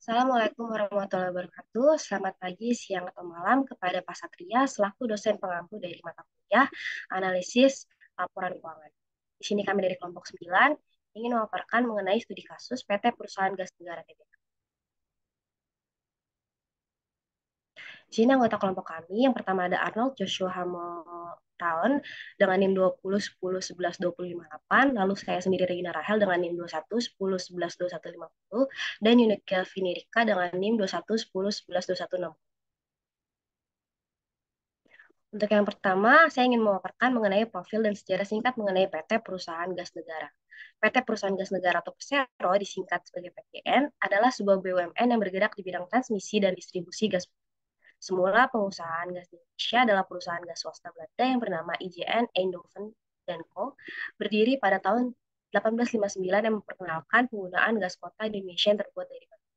Assalamualaikum warahmatullahi wabarakatuh. Selamat pagi, siang, atau malam kepada Pak Satria selaku dosen pengampu dari mata kuliah Analisis Laporan Keuangan. Di sini kami dari kelompok 9 ingin memaparkan mengenai studi kasus PT Perusahaan Gas Negara Tbk. Di sini anggota kelompok kami, yang pertama ada Arnold Joshua Hamilton dengan NIM 20 10 11 25 8, lalu saya sendiri Regina Rahel dengan NIM 21 10 11 21 50, dan Unit Kelvin Erika dengan NIM 21 10 11 21 60. Untuk yang pertama, saya ingin memaparkan mengenai profil dan sejarah singkat mengenai PT Perusahaan Gas Negara. PT Perusahaan Gas Negara atau Persero disingkat sebagai PGN adalah sebuah BUMN yang bergerak di bidang transmisi dan distribusi gas. Semula pengusahaan gas di Indonesia adalah perusahaan gas swasta Belanda yang bernama IJN Eindhoven dan Co. berdiri pada tahun 1859 yang memperkenalkan penggunaan gas kota di Indonesia yang terbuat dari batu.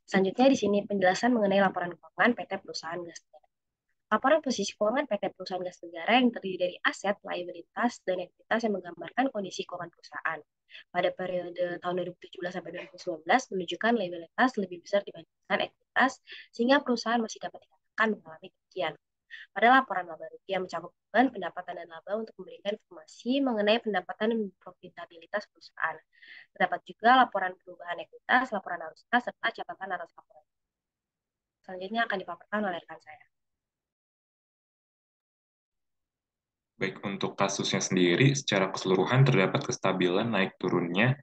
Selanjutnya di sini penjelasan mengenai laporan keuangan PT Perusahaan Gas Negara. Laporan posisi keuangan PT Perusahaan Gas Negara yang terdiri dari aset, liabilitas, dan ekuitas yang menggambarkan kondisi keuangan perusahaan. Pada periode tahun 2017 sampai 2019 menunjukkan liabilitas lebih besar dibandingkan ekuitas, sehingga perusahaan masih dapat dikatakan mengalami kerugian. Pada laporan laba rugi yang mencakup beban pendapatan dan laba untuk memberikan informasi mengenai pendapatan dan profitabilitas perusahaan. Terdapat juga laporan perubahan ekuitas, laporan arus kas, serta catatan atas laporan. Selanjutnya akan dipaparkan oleh rekan saya. Baik, untuk kasusnya sendiri, secara keseluruhan terdapat kestabilan naik turunnya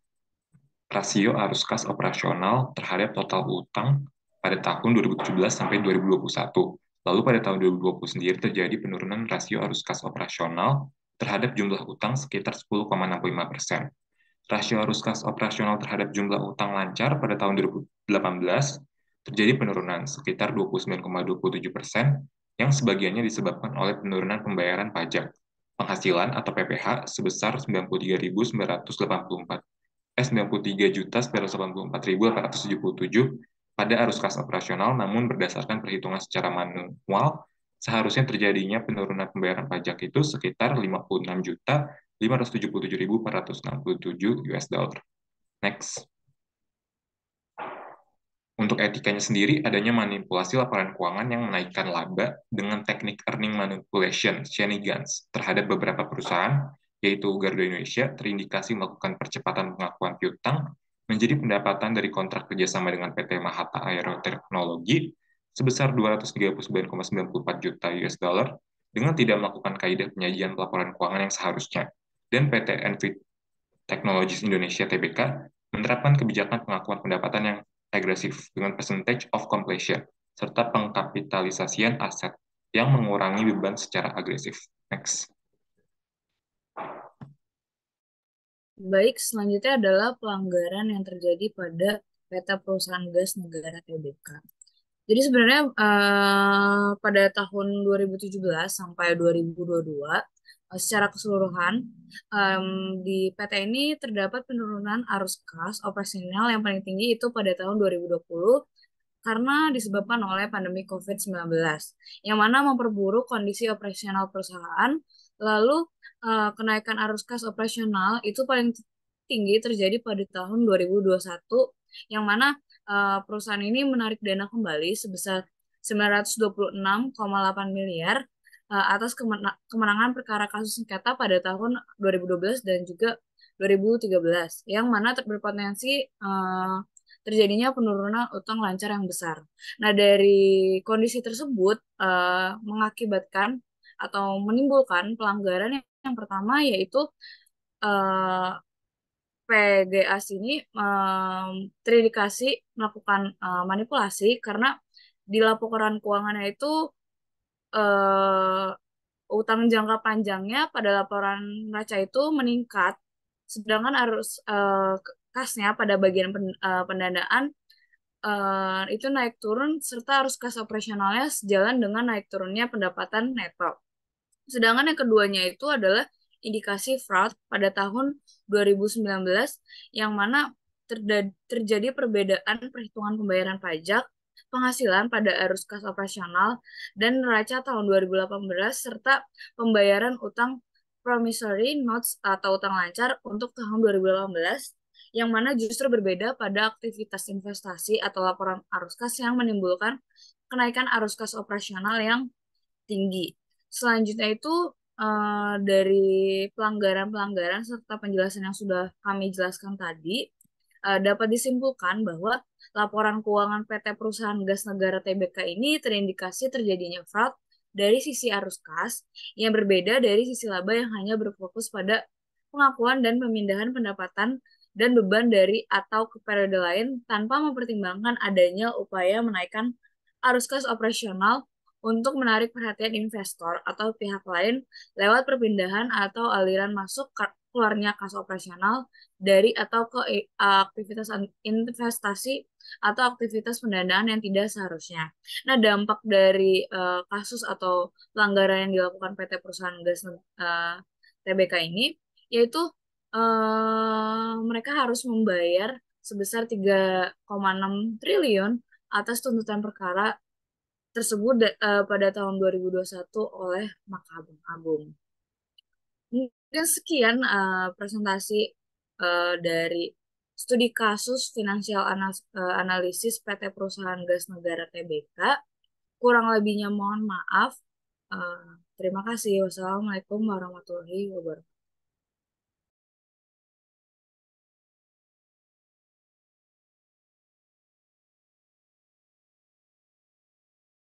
rasio arus kas operasional terhadap total utang pada tahun 2017 sampai 2021. Lalu pada tahun 2020 sendiri terjadi penurunan rasio arus kas operasional terhadap jumlah utang sekitar 10,65%. Rasio arus kas operasional terhadap jumlah utang lancar pada tahun 2018 terjadi penurunan sekitar 29,27%, yang sebagiannya disebabkan oleh penurunan pembayaran pajak penghasilan atau PPH sebesar 93.984.877 pada arus kas operasional, namun berdasarkan perhitungan secara manual, seharusnya terjadinya penurunan pembayaran pajak itu sekitar 56.577.467 US dollar. Next. Untuk etikanya sendiri, adanya manipulasi laporan keuangan yang menaikkan laba dengan teknik earning manipulation, shenanigans, terhadap beberapa perusahaan, yaitu Garuda Indonesia, terindikasi melakukan percepatan pengakuan piutang, menjadi pendapatan dari kontrak kerjasama dengan PT Mahata Aeroteknologi sebesar 239,94 juta US dollar dengan tidak melakukan kaidah penyajian laporan keuangan yang seharusnya. Dan PT Envit Technologies Indonesia Tbk menerapkan kebijakan pengakuan pendapatan yang agresif dengan percentage of completion serta pengkapitalisasian aset yang mengurangi beban secara agresif. Next. Baik, selanjutnya adalah pelanggaran yang terjadi pada PT Perusahaan Gas Negara Tbk. Jadi sebenarnya pada tahun 2017 sampai 2022 secara keseluruhan di PT ini terdapat penurunan arus kas operasional yang paling tinggi itu pada tahun 2020 karena disebabkan oleh pandemi COVID-19 yang mana memperburuk kondisi operasional perusahaan. Lalu kenaikan arus kas operasional itu paling tinggi terjadi pada tahun 2021 yang mana perusahaan ini menarik dana kembali sebesar 926,8 miliar atas kemenangan perkara kasus sengketa pada tahun 2012 dan juga 2013 yang mana berpotensi terjadinya penurunan utang lancar yang besar. Nah, dari kondisi tersebut mengakibatkan atau menimbulkan pelanggaran yang pertama yaitu PGA ini terindikasi melakukan manipulasi karena di laporan keuangannya itu utang jangka panjangnya pada laporan neraca itu meningkat, sedangkan arus kasnya pada bagian pendanaan itu naik turun serta arus kas operasionalnya sejalan dengan naik turunnya pendapatan neto. Sedangkan yang keduanya itu adalah indikasi fraud pada tahun 2019 yang mana terjadi perbedaan perhitungan pembayaran pajak penghasilan pada arus kas operasional dan neraca tahun 2018 serta pembayaran utang promissory notes atau utang lancar untuk tahun 2018 yang mana justru berbeda pada aktivitas investasi atau laporan arus kas yang menimbulkan kenaikan arus kas operasional yang tinggi. Selanjutnya itu dari pelanggaran-pelanggaran serta penjelasan yang sudah kami jelaskan tadi, dapat disimpulkan bahwa laporan keuangan PT Perusahaan Gas Negara Tbk ini terindikasi terjadinya fraud dari sisi arus kas yang berbeda dari sisi laba yang hanya berfokus pada pengakuan dan pemindahan pendapatan dan beban dari atau ke periode lain tanpa mempertimbangkan adanya upaya menaikkan arus kas operasional untuk menarik perhatian investor atau pihak lain lewat perpindahan atau aliran masuk keluarnya kas operasional dari atau ke aktivitas investasi atau aktivitas pendanaan yang tidak seharusnya. Nah, dampak dari kasus atau pelanggaran yang dilakukan PT Perusahaan Gas Tbk ini yaitu mereka harus membayar sebesar 3,6 triliun atas tuntutan perkara tersebut pada tahun 2021 oleh Mahkamah Agung. Mungkin sekian presentasi dari studi kasus finansial analisis PT Perusahaan Gas Negara Tbk. Kurang lebihnya mohon maaf. Terima kasih. Wassalamualaikum warahmatullahi wabarakatuh.